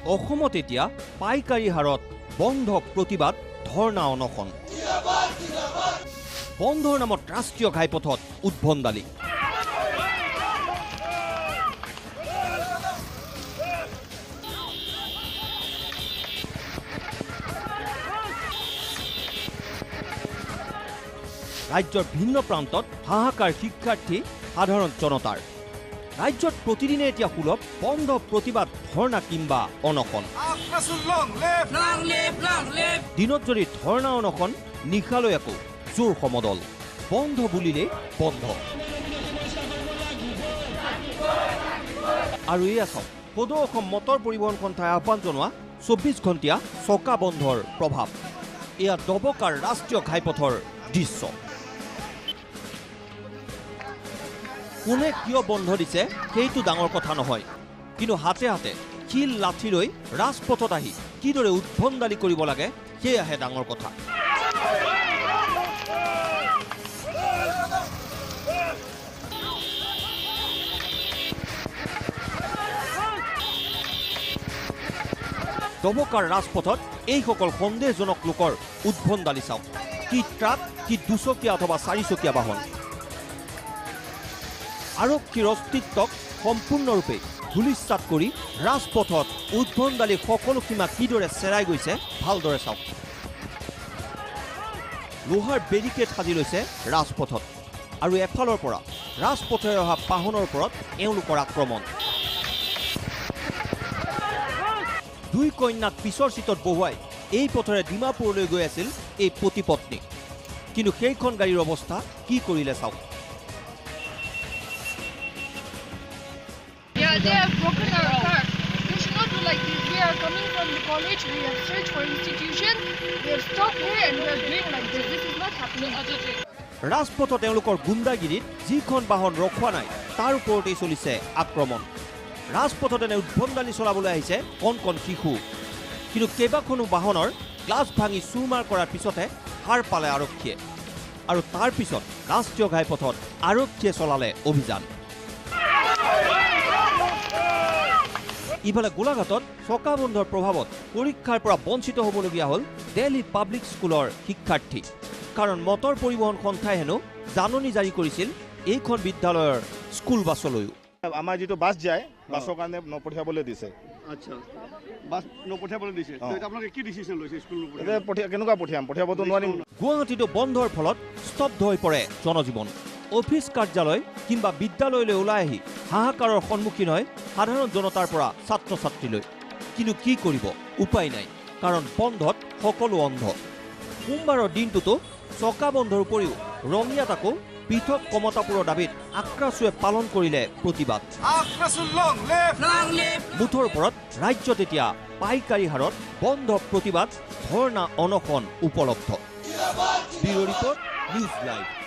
অসমত এতিয়া পাইকাৰী হাৰত বন্ধ প্ৰতিবাদ ধৰ্ণা অনশন বন্ধৰ নামত ৰাষ্ট্ৰীয় ঘাইপথত উদ্ভণ্ডালি ৰাজ্যৰ ভিন্ন প্ৰান্তত হাহাকাৰ শিক্ষাৰ্থী সাধাৰণ জনতাৰ ৰাজ্যত প্ৰতিদিনে এতিয়া সুলভ বন্ধ প্ৰতিবাদ ধৰ্ণা কিংবা অনশন দিনত যদি ধৰ্ণা অনশন নিশালৈ আকৌ জোৰ সমদল বন্ধ বুলিলে বন্ধ আৰু এয়া চাওক সদৌ অসম মটৰ পৰিবহণ সন্থাই আহ্বান জনোৱা 24 ঘণ্টীয়া চকা বন্ধৰ প্ৰভাৱ এয়া দবকাৰ ৰাষ্ট্ৰীয় ঘাইপথৰ দৃশ্য কোনে কিয় বন্ধ দিছে সেইটো ডাঙৰ কথা নহয় কিন্তু হাতে হাতে শিল লাঠি লৈ ৰাজপথত আহি কিদৰে উদ্ভণ্ডালি কৰিব লাগে সেয়াহে ডাঙৰ কথা দবকাৰ ৰাজপথত এইসকল সন্দেহজনক লোকৰ উদ্ভণ্ডালি চাওক কি ট্ৰাক কি দুচকীয়া অথবা চাৰিচকীয়া বাহন আৰক্ষীৰ অস্তিত্বক সম্পূৰ্ণৰূপে ধূলিসাৎ কৰি ৰাজপথত উদ্ভণ্ডালি সকলো সীমা কিদৰে চেৰাই গৈছে ভালদৰে চাওক লোহাৰ বেৰিকেড সাজি লৈছে ৰাজপথত আৰু এফালৰ পৰা ৰাজপথেৰে অহা বাহনৰ ওপৰত এওঁলোকৰ আক্ৰমণ দুই কন্যাক পিছৰ চিটত বহুৱাই এই পথেৰে ডিমাপুৰলৈ গৈ আছিল এই পতি পত্নী কিন্তু সেইখন গাড়ীৰ অৱস্থা কি কৰিলে চাওক They have broken our car. They should not do like this. We are coming from the college. We have searched for institution. We have stopped here and we are doing like this. This is not happening. ৰাজপথত তেওঁলোকৰ গুণ্ডাগিৰিত যিখন বাহন ৰখোৱা নাই তাৰ ওপৰতেই চলিছে আক্ৰমণ ৰাজপথত এনে উদ্ভণ্ডালি চলাবলৈ আহিছে কণ কণ শিশু কিন্তু কেইবাখনো বাহনৰ গ্লাছ ভাঙি চুৰমাৰ কৰাৰ পিছতহে সাৰ পালে আৰক্ষীয়ে আৰু তাৰ পিছত ৰাষ্ট্ৰীয় ঘাইপথত আৰক্ষীয়ে চলালে অভিযান ইফালে গোলাঘাটত চকা বন্ধৰ প্ৰভাৱত পৰীক্ষাৰ পৰা বঞ্চিত হ'বলগীয়া হ'ল দিল্লী পাব্লিক স্কুলৰ শিক্ষাৰ্থী কাৰণ মটৰ পৰিবহণ সন্থাই হেনো জাননী জাৰি কৰিছিল এইখন বিদ্যালয়ৰ স্কুল বাছলৈও আমাৰ যিটো বাছ যায় বাছৰ কাৰণে নপঠিয়াবলৈ দিছে আচ্ছা বাছ নপঠিয়াবলৈ দিছে তো এটা আপোনালোকে কি ডিসিশন লৈছে স্কুল কেনেকুৱা পঠিয়াবতো নোৱাৰিম গুৱাহাটীতো বন্ধৰ ফলত স্তব্ধ হৈ পৰে জনজীৱন অফিচ কাৰ্যালয় কিংবা বিদ্যালয়লৈ ওলাই আহি হাহাকাৰৰ সন্মুখীন হয় সাধাৰণ জনতাৰ পৰা ছাত্ৰ ছাত্ৰীলৈ কিন্তু কি কৰিব উপায় নাই কাৰণ বন্ধত সকলো অন্ধ সোমবাৰৰ দিনটোতো চকা বন্ধৰ উপৰিও ৰঙিয়াত আকৌ পৃথক কমতাপুৰৰ দাবীত আক্ৰাচুৱে পালন কৰিলে প্ৰতিবাদ মুঠৰ ওপৰত ৰাজ্যত এতিয়া পাইকাৰী হাৰত বন্ধ প্ৰতিবাদ ধৰ্ণা অনশন উপলব্ধ ব্যুৰ ৰিপৰ্ট নিউজ লাইভ